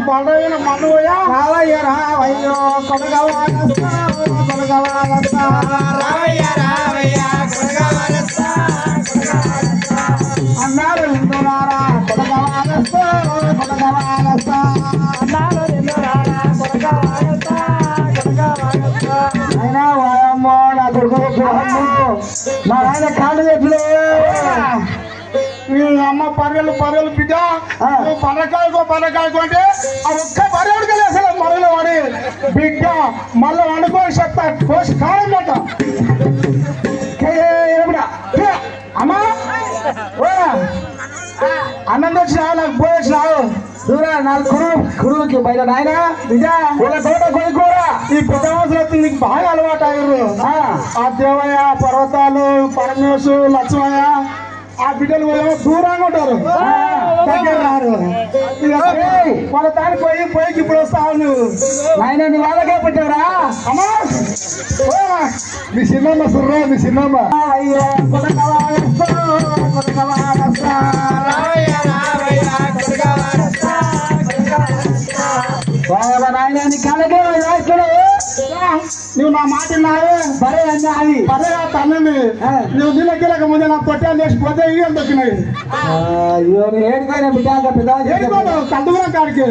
పండుగ మనువయ్యా రావయ్య రావయ్యో అన్నారు అయినా వాయమ్మో నా కొడుకు మా ఆయన కాళ్ళు చెట్లు అమ్మ పర్రెలు బిడ్డ పర్రకాయకు అంటే ఆ ఒక్క పర్రెడికి అసలు మరలు వాడి బిడ్డ మళ్ళీ వండుకొని చెప్తా కోసి కాదన్నమాట అమ్మా అన్నం తెచ్చినావు నాకు పోయి వచ్చినావు చూరా నాలుగు కురువుకి బయట నాయన నిజా తోట కొనుక్కోరా ఈ పెద్ద వస్తుంది నీకు బాగా అలవాటు అయ్యారు ఆ దేవయ్య పర్వతాలు పరమేశు లక్ష్మయ్య ఆ బిడ్డలు దూరంగా ఉంటారు దగ్గర రారు వాళ్ళ తాను పోయి ఇప్పుడు వస్తావు నువ్వు నాయన నీ వాళ్ళకే పెట్టావురా అమ్మా మీ చిన్నమ్మ సుర్రా మీ చిన్నమ్మ అయ్యో నాయన కలగే నువ్వు నా మాట విన్నావే బరే అన్నీ అవి బరేగా తల్లింది నువ్వు నీళ్ళకి ముందే నా పొట్టాలు లేచిపోతే ఇవి దొక్కినాయి ఏడిపోయినా బిడ్డ కందుకున్న కాడికి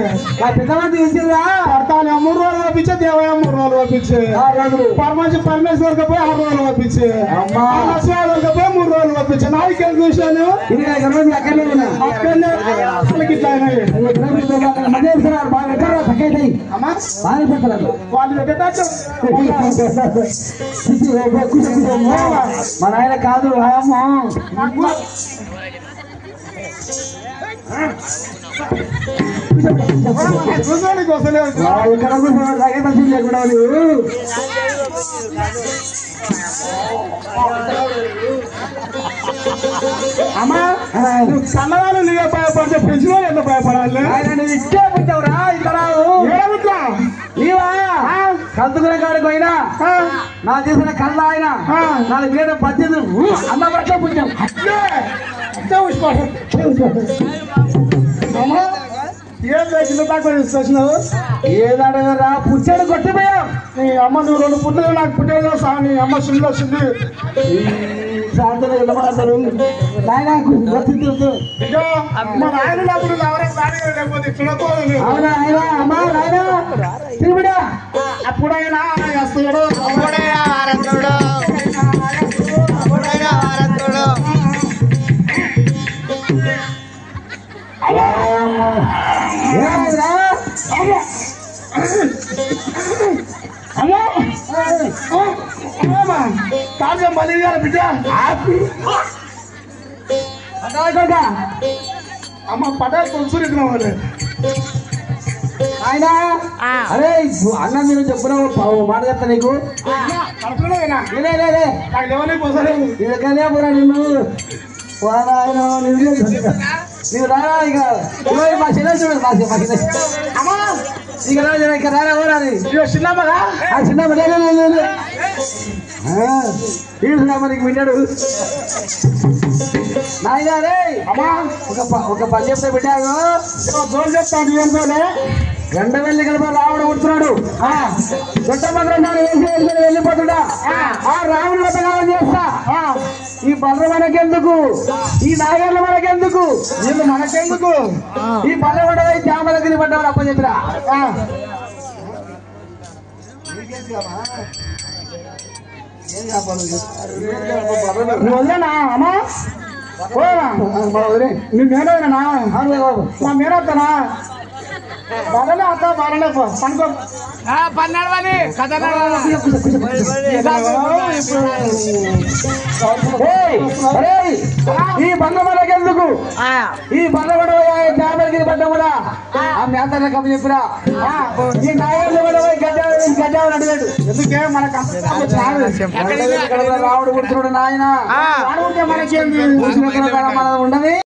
పెద్దమంది ఇచ్చిందా పడతాను 3 రోజులు పంపించే దేవయ్య 3 రోజులు పంపించే పరమేశ్వరికి పోయి 6 రోజులు పంపించే లక్ష్మీకి పోయి 3 రోజులు పంపించే నాయకులు చూశాను అక్కడనే వాళ్ళు పెట్టచ్చు మన ఆయన కాదు అమ్మా నువ్వు కన్నవాళ్ళు నీవే భయపడితే పెంచిన ఎంత భయపడాలి నువ్వు ఇచ్చే పుట్టావురా ఇక్కడ నీవా కందుకున్న కాడికి పోయినా నా చేసిన కళ్ళ ఆయన నాలుగు వేల 18 అన్న పట్ల పుట్టాం ఏం లేకుండా దాకా వచ్చినావు ఏదడగరా పుచ్చాడు కొట్టిపోయావు నీ అమ్మ నువ్వు 2 పుట్టలు నాకు పుట్టేదో సా నీ అమ్మ సుండి వచ్చింది మా నాయన అప్పుడు అప్పుడైనా వస్తాడు కాల్యం బలి బిడ్డ అమ్మ పటాలు కొనుక్కున్నా వాళ్ళు ఆయన అరే అన్న మీరు చెప్పినావు మాట చెప్తా నీకు పోరా నిన్ను నువ్వు రారా ఇక మా చిన్న చూడు ఇక రారా పోరాది చిన్నమ్మగా చిన్నమ్మ నీకు విన్నాడు నాయన రే ఒక పని చెప్తే పెట్టాను జోలు చెప్తాను ఏంటోనే గండవెల్లి కలిపి రావణ కొడుతున్నాడు దొడ్డమంత్రం వేసి వెళ్ళిపోతున్నా ఆ రావణ వతగానం చేస్తా ఈ బర్ర మనకెందుకు ఈ నాగర్ల మనకెందుకు వీళ్ళు మనకెందుకు ఈ బర్ర పడవై జామ దగ్గర పడ్డవాడు అప్ప చెప్పిరా నువ్వు వదిలేనా అమ్మా నీ మేనవేనా మా మేనత్తనా బాగానే అత్త బాగానే పనుకో పన్నెండు కథ ఈ బంధమలకి ఎందుకు ఈ బంధమడ జాబగిరి పడ్డ కూడా ఆ మేతల కప్పు చెప్పినా ఈ నాయకులు కూడా గజాలు అడిగాడు ఎందుకే మనకు రావుడు పుడుతున్నాడు నాయన మనకేంది ఉండదు